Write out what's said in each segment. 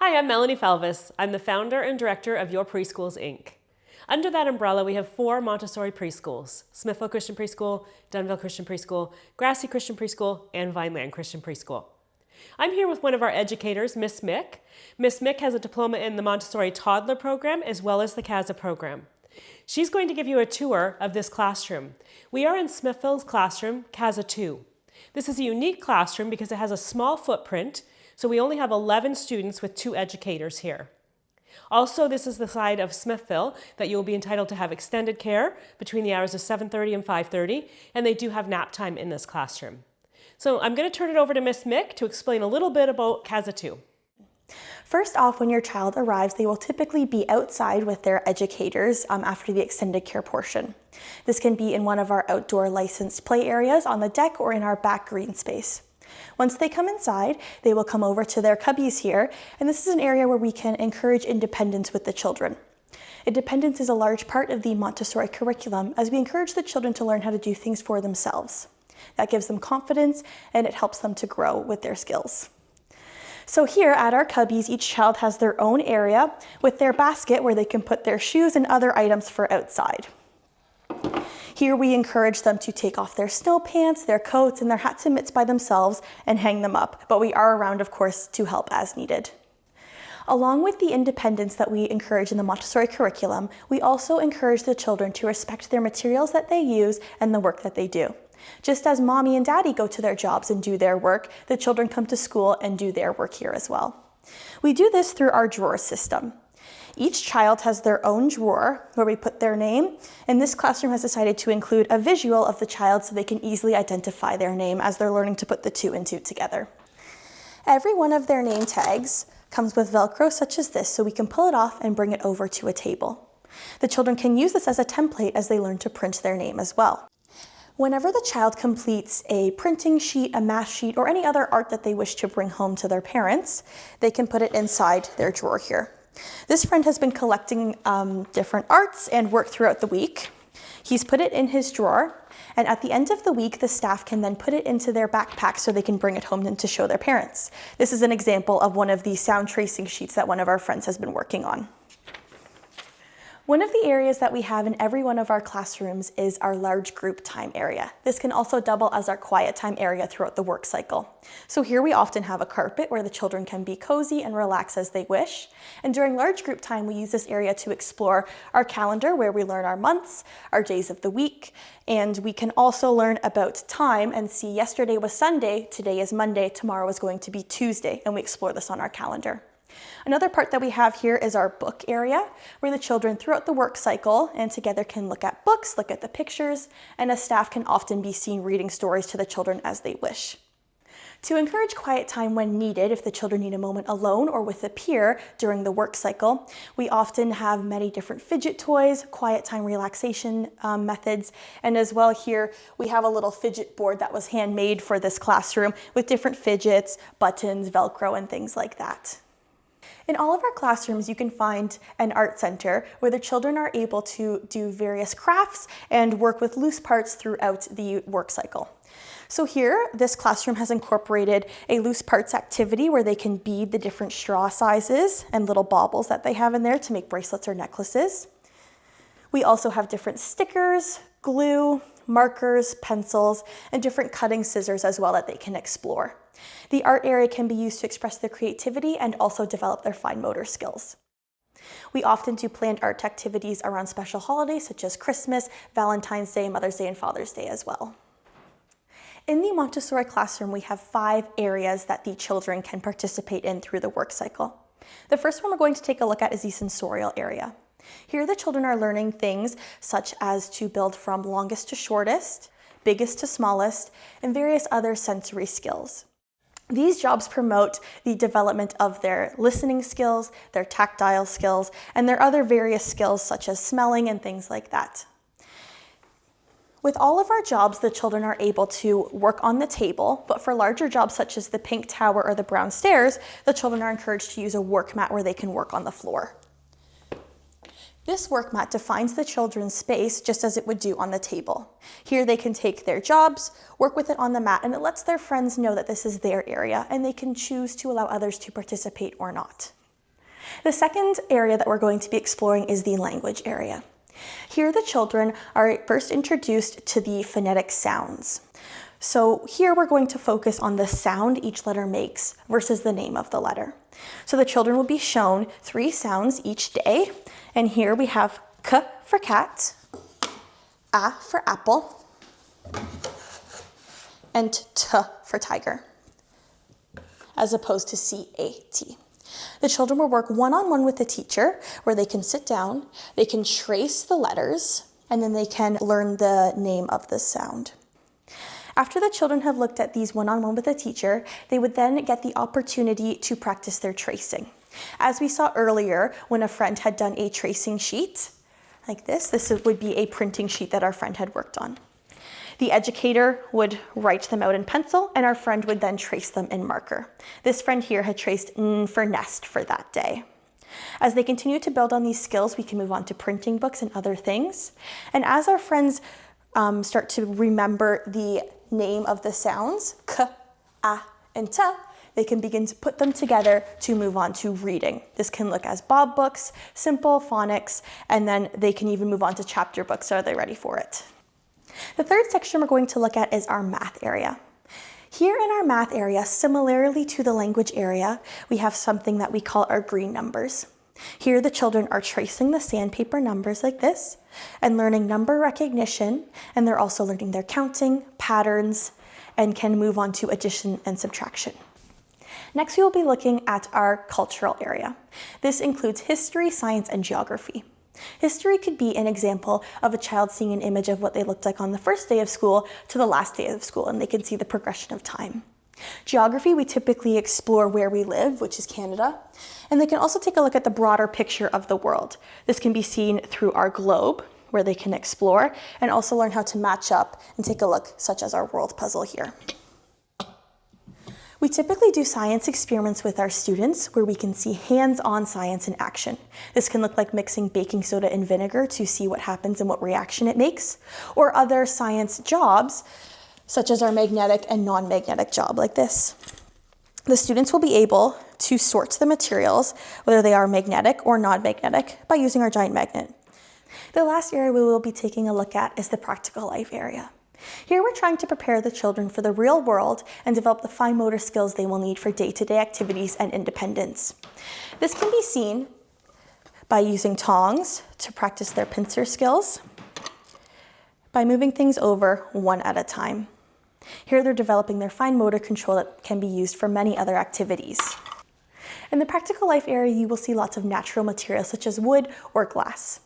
Hi, I'm Melanie Falvis. I'm the founder and director of Your Preschools, Inc. Under that umbrella, we have 4 Montessori preschools: Smithville Christian Preschool, Dunville Christian Preschool, Grassy Christian Preschool, and Vineland Christian Preschool. I'm here with one of our educators, Miss Mick. Miss Mick has a diploma in the Montessori Toddler program as well as the Casa program. She's going to give you a tour of this classroom. We are in Smithville's classroom, Casa Two. This is a unique classroom because it has a small footprint, so we only have 11 students with 2 educators here. Also, this is the side of Smithville that you'll be entitled to have extended care between the hours of 7:30 and 5:30, and they do have nap time in this classroom. So I'm going to turn it over to Miss Mick to explain a little bit about Casa Two. First off, when your child arrives, they will typically be outside with their educators after the extended care portion. This can be in one of our outdoor licensed play areas on the deck or in our back green space. Once they come inside, they will come over to their cubbies here, and this is an area where we can encourage independence with the children. Independence is a large part of the Montessori curriculum as we encourage the children to learn how to do things for themselves. That gives them confidence and it helps them to grow with their skills. So here at our cubbies, each child has their own area with their basket where they can put their shoes and other items for outside. Here we encourage them to take off their snow pants, their coats, and their hats and mitts by themselves and hang them up, but we are around, of course, to help as needed. Along with the independence that we encourage in the Montessori curriculum, we also encourage the children to respect their materials that they use and the work that they do. Just as mommy and daddy go to their jobs and do their work, the children come to school and do their work here as well. We do this through our drawer system. Each child has their own drawer where we put their name, and this classroom has decided to include a visual of the child so they can easily identify their name as they're learning to put the 2 and 2 together. Every one of their name tags comes with Velcro such as this, so we can pull it off and bring it over to a table. The children can use this as a template as they learn to print their name as well. Whenever the child completes a printing sheet, a math sheet, or any other art that they wish to bring home to their parents, they can put it inside their drawer here. This friend has been collecting different arts and work throughout the week. He's put it in his drawer, and at the end of the week, the staff can then put it into their backpack so they can bring it home and to show their parents. This is an example of one of the sound tracing sheets that one of our friends has been working on. One of the areas that we have in every one of our classrooms is our large group time area. This can also double as our quiet time area throughout the work cycle. So here we often have a carpet where the children can be cozy and relax as they wish. And during large group time, we use this area to explore our calendar where we learn our months, our days of the week, and we can also learn about time and see yesterday was Sunday, today is Monday, tomorrow is going to be Tuesday, and we explore this on our calendar. Another part that we have here is our book area, where the children throughout the work cycle and together can look at books, look at the pictures, and as staff can often be seen reading stories to the children as they wish. To encourage quiet time when needed, if the children need a moment alone or with a peer during the work cycle, we often have many different fidget toys, quiet time relaxation methods, and as well here we have a little fidget board that was handmade for this classroom with different fidgets, buttons, Velcro, and things like that. In all of our classrooms, you can find an art center where the children are able to do various crafts and work with loose parts throughout the work cycle. So here, this classroom has incorporated a loose parts activity where they can bead the different straw sizes and little baubles that they have in there to make bracelets or necklaces. We also have different stickers, glue, markers, pencils, and different cutting scissors as well that they can explore. The art area can be used to express their creativity and also develop their fine motor skills. We often do planned art activities around special holidays such as Christmas, Valentine's Day, Mother's Day, and Father's Day as well. In the Montessori classroom, we have 5 areas that the children can participate in through the work cycle. The first one we're going to take a look at is the sensorial area. Here the children are learning things such as to build from longest to shortest, biggest to smallest, and various other sensory skills. These jobs promote the development of their listening skills, their tactile skills, and their other various skills such as smelling and things like that. With all of our jobs, the children are able to work on the table, but for larger jobs such as the pink tower or the brown stairs, the children are encouraged to use a work mat where they can work on the floor. This work mat defines the children's space just as it would do on the table. Here they can take their jobs, work with it on the mat, and it lets their friends know that this is their area and they can choose to allow others to participate or not. The second area that we're going to be exploring is the language area. Here the children are first introduced to the phonetic sounds. So here we're going to focus on the sound each letter makes versus the name of the letter. So the children will be shown 3 sounds each day, and here we have K for cat, A for apple, and T for tiger, as opposed to C-A-T. The children will work one-on-one with the teacher where they can sit down, they can trace the letters, and then they can learn the name of the sound. After the children have looked at these one-on-one with the teacher, they would then get the opportunity to practice their tracing. As we saw earlier, when a friend had done a tracing sheet, like this would be a printing sheet that our friend had worked on. The educator would write them out in pencil, and our friend would then trace them in marker. This friend here had traced N for nest for that day. As they continue to build on these skills, we can move on to printing books and other things. And as our friends start to remember the name of the sounds, K, A, and T, they can begin to put them together to move on to reading. This can look as Bob books, simple phonics, and then they can even move on to chapter books. So are they ready for it? The third section we're going to look at is our math area. Here in our math area, similarly to the language area, we have something that we call our green numbers. Here the children are tracing the sandpaper numbers like this and learning number recognition, and they're also learning their counting, patterns, and can move on to addition and subtraction. Next, we will be looking at our cultural area. This includes history, science, and geography. History could be an example of a child seeing an image of what they looked like on the first day of school to the last day of school, and they can see the progression of time. Geography, we typically explore where we live, which is Canada, and they can also take a look at the broader picture of the world. This can be seen through our globe, where they can explore, and also learn how to match up and take a look, such as our world puzzle here. We typically do science experiments with our students where we can see hands-on science in action. This can look like mixing baking soda and vinegar to see what happens and what reaction it makes, or other science jobs, such as our magnetic and non-magnetic job like this. The students will be able to sort the materials, whether they are magnetic or non-magnetic, by using our giant magnet. The last area we will be taking a look at is the practical life area. Here we're trying to prepare the children for the real world and develop the fine motor skills they will need for day-to-day activities and independence. This can be seen by using tongs to practice their pincer skills, by moving things over one at a time. Here they're developing their fine motor control that can be used for many other activities. In the practical life area, you will see lots of natural materials such as wood or glass.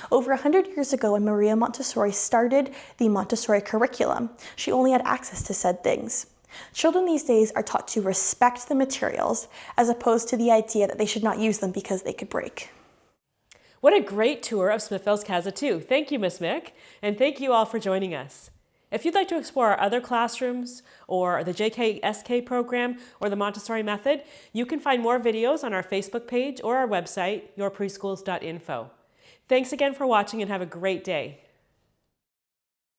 Over 100 years ago, when Maria Montessori started the Montessori curriculum, she only had access to said things. Children these days are taught to respect the materials as opposed to the idea that they should not use them because they could break. What a great tour of Smithville's Casa Two. Thank you, Ms. Mick, and thank you all for joining us. If you'd like to explore our other classrooms or the JKSK program or the Montessori method, you can find more videos on our Facebook page or our website, yourpreschools.info. Thanks again for watching and have a great day.